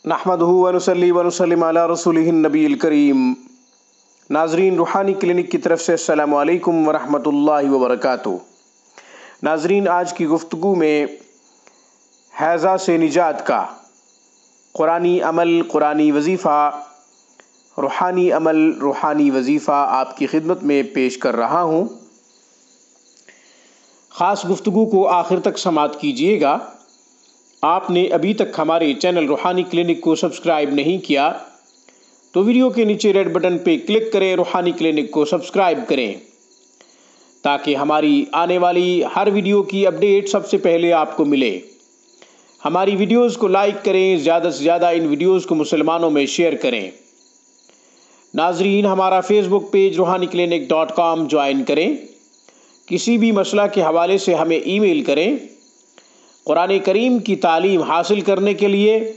نحمدہ ونصلی ونسلم علی رسولہ النبی الکریم۔ ناظرین، روحانی کلینک کی طرف سے السلام علیکم ورحمۃ اللہ وبرکاتہ۔ ناظرین، آج کی گفتگو میں حیضہ سے نجات کا قرآنی عمل، قرآنی وظیفہ، روحانی عمل، روحانی وظیفہ آپ کی خدمت میں پیش کر رہا ہوں۔ خاص گفتگو کو آخر تک سماعت کیجیے گا۔ آپ نے ابھی تک ہمارے چینل روحانی کلینک کو سبسکرائب نہیں کیا تو ویڈیو کے نیچے ریڈ بٹن پہ کلک کریں، روحانی کلینک کو سبسکرائب کریں تاکہ ہماری آنے والی ہر ویڈیو کی اپڈیٹ سب سے پہلے آپ کو ملے۔ ہماری ویڈیوز کو لائک کریں، زیادہ سے زیادہ ان ویڈیوز کو مسلمانوں میں شیئر کریں۔ ناظرین، ہمارا فیس بک پیج rohaniClinic.com جوائن کریں۔ کسی بھی مسئلہ کے حوالے سے ہمیں ای میل کریں۔ قرآن کریم کی تعلیم حاصل کرنے کے لیے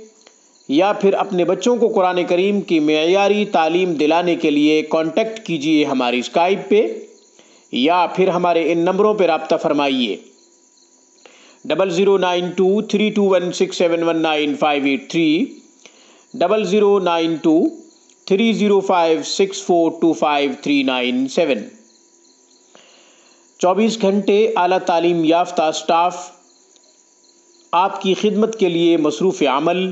یا پھر اپنے بچوں کو قرآن کریم کی معیاری تعلیم دلانے کے لیے کانٹیکٹ کیجیے ہماری اسکائپ پہ یا پھر ہمارے ان نمبروں پہ رابطہ فرمائیے 00923216719583 00923056425397۔ 24 گھنٹے اعلیٰ تعلیم یافتہ اسٹاف آپ کی خدمت کے لیے مصروف عمل،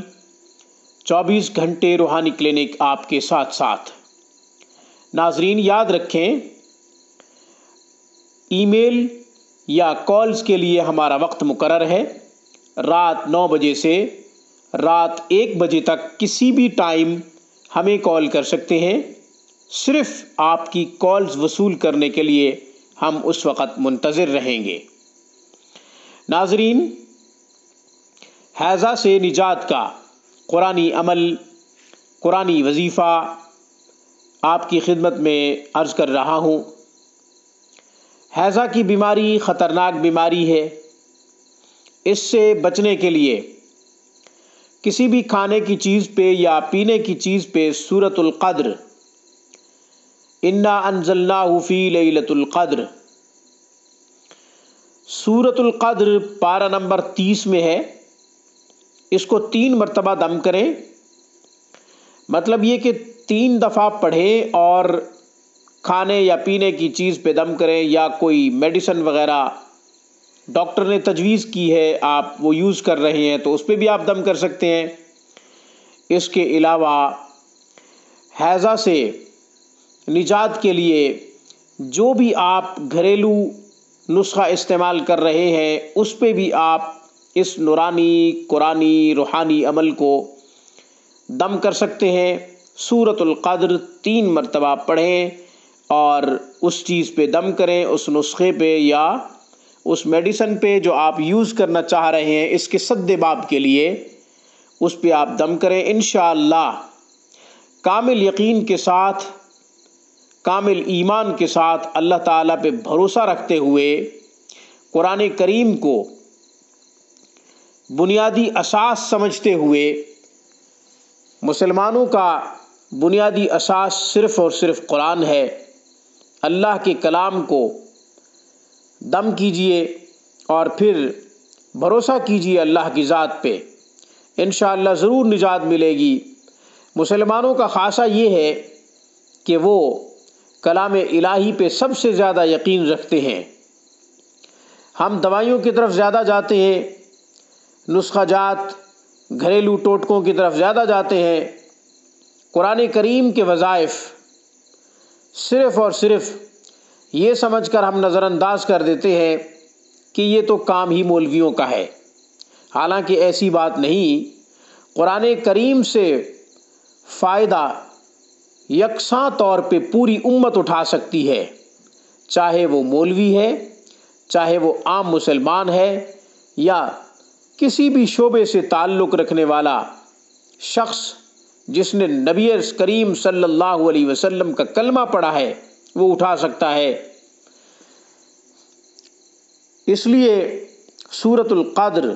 24 گھنٹے روحانی کلینک آپ کے ساتھ ساتھ۔ ناظرین، یاد رکھیں، ای میل یا کالز کے لیے ہمارا وقت مقرر ہے۔ رات 9 بجے سے رات 1 بجے تک کسی بھی ٹائم ہمیں کال کر سکتے ہیں۔ صرف آپ کی کالز وصول کرنے کے لیے ہم اس وقت منتظر رہیں گے۔ ناظرین، حیضہ سے نجات کا قرآنی عمل، قرآنی وظیفہ آپ کی خدمت میں عرض کر رہا ہوں۔ حیضہ کی بیماری خطرناک بیماری ہے۔ اس سے بچنے کے لیے کسی بھی کھانے کی چیز پہ یا پینے کی چیز پہ سورۃ القدر، انا انزلناہ فی لیلۃ القدر، سورۃ القدر پارہ نمبر 30 میں ہے، اس کو 3 مرتبہ دم کریں۔ مطلب یہ کہ 3 دفعہ پڑھیں اور کھانے یا پینے کی چیز پہ دم کریں، یا کوئی میڈیسن وغیرہ ڈاکٹر نے تجویز کی ہے آپ وہ یوز کر رہے ہیں تو اس پہ بھی آپ دم کر سکتے ہیں۔ اس کے علاوہ حیضہ سے نجات کے لیے جو بھی آپ گھریلو نسخہ استعمال کر رہے ہیں اس پہ بھی آپ اس نورانی قرآنی روحانی عمل کو دم کر سکتے ہیں۔ سورۃ القدر 3 مرتبہ پڑھیں اور اس چیز پہ دم کریں، اس نسخے پہ یا اس میڈیسن پہ جو آپ یوز کرنا چاہ رہے ہیں اس کے سد باب کے لیے اس پہ آپ دم کریں۔ انشاءاللہ کامل یقین کے ساتھ، کامل ایمان کے ساتھ، اللہ تعالیٰ پہ بھروسہ رکھتے ہوئے، قرآن کریم کو بنیادی اساس سمجھتے ہوئے، مسلمانوں کا بنیادی اساس صرف اور صرف قرآن ہے، اللہ کے کلام کو دم کیجئے اور پھر بھروسہ کیجئے اللہ کی ذات پہ، انشاءاللہ ضرور نجات ملے گی۔ مسلمانوں کا خاصہ یہ ہے کہ وہ کلام الہی پہ سب سے زیادہ یقین رکھتے ہیں۔ ہم دوائیوں کی طرف زیادہ جاتے ہیں، نسخہ جات، گھریلو ٹوٹکوں کی طرف زیادہ جاتے ہیں۔ قرآن کریم کے وظائف صرف اور صرف یہ سمجھ کر ہم نظر انداز کر دیتے ہیں کہ یہ تو کام ہی مولویوں کا ہے، حالانکہ ایسی بات نہیں۔ قرآن کریم سے فائدہ یکساں طور پہ پوری امت اٹھا سکتی ہے، چاہے وہ مولوی ہے، چاہے وہ عام مسلمان ہے، یا کسی بھی شعبے سے تعلق رکھنے والا شخص جس نے نبی کریم صلی اللہ علیہ وسلم کا کلمہ پڑھا ہے وہ اٹھا سکتا ہے۔ اس لیے سورۃ القدر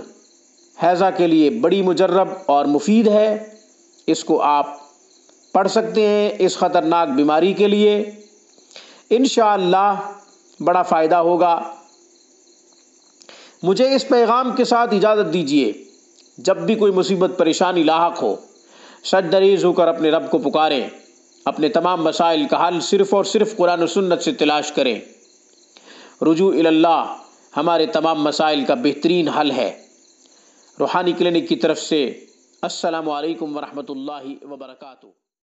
حیضہ کے لیے بڑی مجرب اور مفید ہے، اس کو آپ پڑھ سکتے ہیں اس خطرناک بیماری کے لیے، انشاءاللہ بڑا فائدہ ہوگا۔ مجھے اس پیغام کے ساتھ اجازت دیجیے، جب بھی کوئی مصیبت پریشانی لاحق ہو سجدہ ریز ہو کر اپنے رب کو پکاریں، اپنے تمام مسائل کا حل صرف اور صرف قرآن و سنت سے تلاش کریں۔ رجوع اللہ ہمارے تمام مسائل کا بہترین حل ہے۔ روحانی کلینک کی طرف سے السلام علیکم ورحمۃ اللہ وبرکاتہ۔